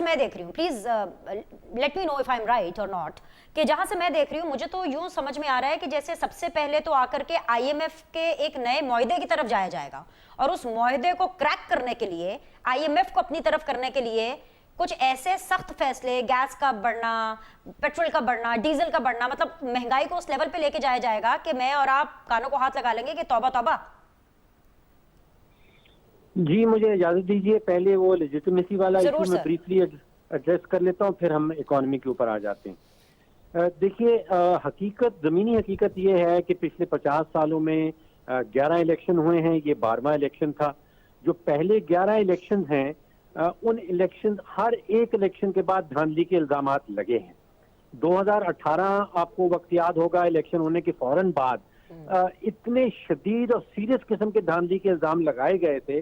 से मैं देख रही हूँ, please let me know if I am right और नॉट, कि जहां से मैं देख रही हूँ मुझे तो यूं समझ में आ रहा है कि जैसे सबसे पहले तो आकर के आईएमएफ के एक नए मुआहदे की तरफ जाया जाएगा और उस मुआहदे को क्रैक करने के लिए, आईएमएफ को अपनी तरफ करने के लिए कुछ ऐसे सख्त फैसले, गैस का बढ़ना, पेट्रोल का बढ़ना, डीजल का बढ़ना, मतलब महंगाई को उस लेवल पे लेके जाया जाएगा कि मैं और आप कानों को हाथ लगा लेंगे कि तौबा तौबा। जी, मुझे इजाजत दीजिए, पहले वो लेजिटिमेसी वाला इशू मैं ब्रीफली एड्रेस कर लेता हूँ, फिर हम इकोनॉमी के ऊपर आ जाते हैं। देखिए, ज़मीनी हकीकत ये है कि पिछले 50 सालों में 11 इलेक्शन हुए हैं, ये 12वां इलेक्शन था। जो पहले 11 इलेक्शन हैं, उन इलेक्शन, हर एक इलेक्शन के बाद धांधली के इल्जामात लगे हैं। 2018 आपको वक्त याद होगा, इलेक्शन होने के फौरन बाद इतने शदीद और सीरियस किस्म के धांधली के इल्जाम लगाए गए थे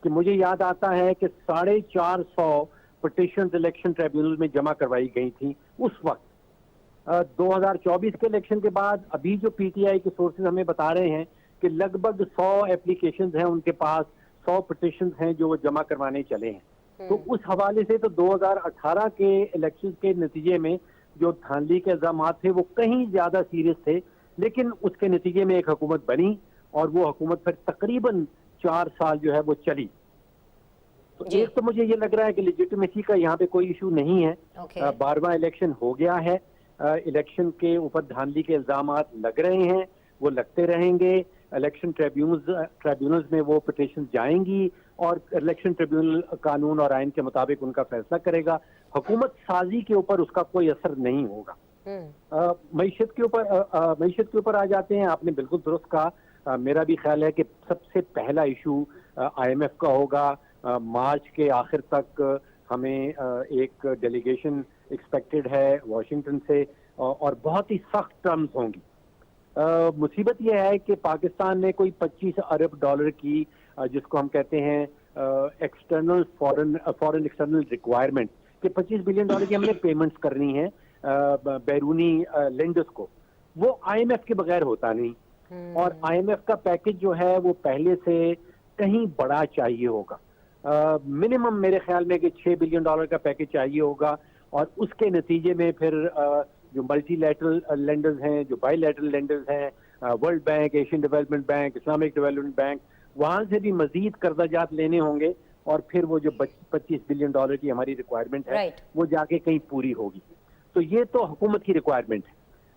कि मुझे याद आता है कि 450 पिटीशंस इलेक्शन ट्रिब्यूनल में जमा करवाई गई थी उस वक्त। 2024 के इलेक्शन के बाद अभी जो पीटीआई के सोर्सेज हमें बता रहे हैं कि लगभग 100 एप्लीकेशंस हैं उनके पास, 100 पिटीशंस हैं जो वो जमा करवाने चले हैं। तो उस हवाले से तो 2018 के इलेक्शन के नतीजे में जो धांधली के इल्जाम थे वो कहीं ज्यादा सीरियस थे, लेकिन उसके नतीजे में एक हुकूमत बनी और वो हुकूमत फिर तकरीबन 4 साल जो है वो चली। तो एक तो मुझे ये लग रहा है कि लेजिटिमेसी का यहाँ पे कोई इशू नहीं है। 12वां इलेक्शन हो गया है, इलेक्शन के ऊपर धांधली के इल्जामात लग रहे हैं, वो लगते रहेंगे। इलेक्शन ट्रिब्यूनल्स में वो पिटीशन जाएंगी और इलेक्शन ट्रिब्यूनल कानून और आइन के मुताबिक उनका फैसला करेगा। हुकूमत साजी के ऊपर उसका कोई असर नहीं होगा। मईशत के ऊपर आ जाते हैं। आपने बिल्कुल दुरुस्त कहा। मेरा भी ख्याल है कि सबसे पहला इशू आईएमएफ का होगा। मार्च के आखिर तक हमें एक डेलीगेशन एक्सपेक्टेड है वाशिंगटन से और बहुत ही सख्त टर्म्स होंगी। मुसीबत यह है कि पाकिस्तान ने कोई 25 अरब डॉलर की, जिसको हम कहते हैं एक्सटर्नल फॉरेन एक्सटर्नल रिक्वायरमेंट, कि 25 बिलियन डॉलर की हमने पेमेंट्स करनी है बैरूनी लेंडर्स को, वो आईएमएफ के बगैर होता नहीं। और आईएमएफ का पैकेज जो है वो पहले से कहीं बड़ा चाहिए होगा। मिनिमम मेरे ख्याल में कि 6 बिलियन डॉलर का पैकेज चाहिए होगा और उसके नतीजे में फिर जो मल्टीलैटरल लेंडर्स हैं, जो बाईलैटरल लेंडर्स हैं, world bank, Asian development bank, Islamic development bank, वहां से भी मजीद कर्जाजात लेने होंगे और फिर वो जो 25 बिलियन डॉलर की हमारी रिक्वायरमेंट है वो जाके कहीं पूरी होगी। तो ये तो हुकूमत की रिक्वायरमेंट है।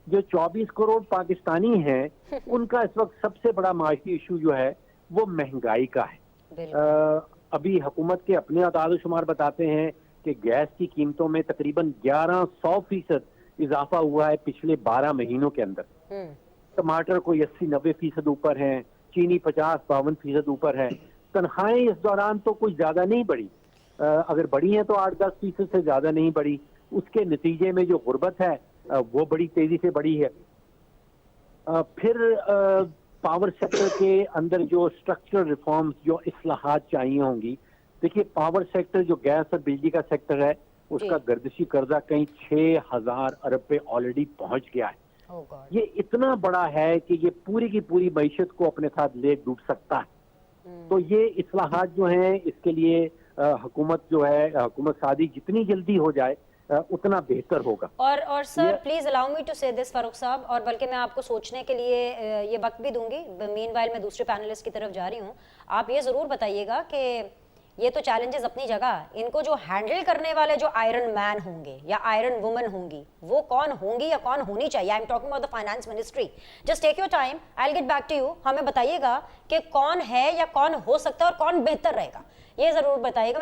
जो 24 करोड़ पाकिस्तानी हैं उनका इस वक्त सबसे बड़ा माशी इशू जो है वो महंगाई का है। अभी हुकूमत के अपने आदाद शुमार बताते हैं कि गैस की कीमतों में तकरीबन 1100% इजाफा हुआ है पिछले 12 महीनों के अंदर। टमाटर कोई 80-90% ऊपर हैं, चीनी 50-52% ऊपर है। तनख्वाहें इस दौरान तो कुछ ज्यादा नहीं बढ़ी, अगर बढ़ी हैं तो 8-10% से ज्यादा नहीं बढ़ी। उसके नतीजे में जो गुर्बत है वो बड़ी तेजी से बढ़ी है। फिर पावर सेक्टर के अंदर जो स्ट्रक्चरल रिफॉर्म्स, जो इस्लाहात चाहिए होंगी। देखिए, पावर सेक्टर जो गैस और बिजली का सेक्टर है उसका गर्दिशी कर्जा कहीं 6000 अरब पे ऑलरेडी पहुंच गया है। ये इतना बड़ा है कि ये पूरी की पूरी मईशत को अपने साथ ले डूब सकता है। तो ये इस्लाहात जो हैं, इसके लिए हुकूमत जो है, हुकूमत सादी जितनी जल्दी हो जाए उतना बेहतर होगा। और sir please allow me to say this Farooq sahab, और बल्कि मैं आपको सोचने के लिए ये वक्त भी दूंगी। मीनवाइल मैं दूसरे पैनलिस्ट की तरफ जा रही हूँ। आप ये जरूर बताइएगा कि ये तो चैलेंजेस अपनी जगह, इनको जो हैंडल करने वाले जो आयरन मैन होंगे या आयरन वुमन होंगी वो कौन होंगी या कौन होनी चाहिए। I am talking about the finance ministry. Just take your time, I will get back to you. हमें बताइएगा कि कौन है या कौन हो सकता है और कौन बेहतर रहेगा, ये जरूर बताइएगा।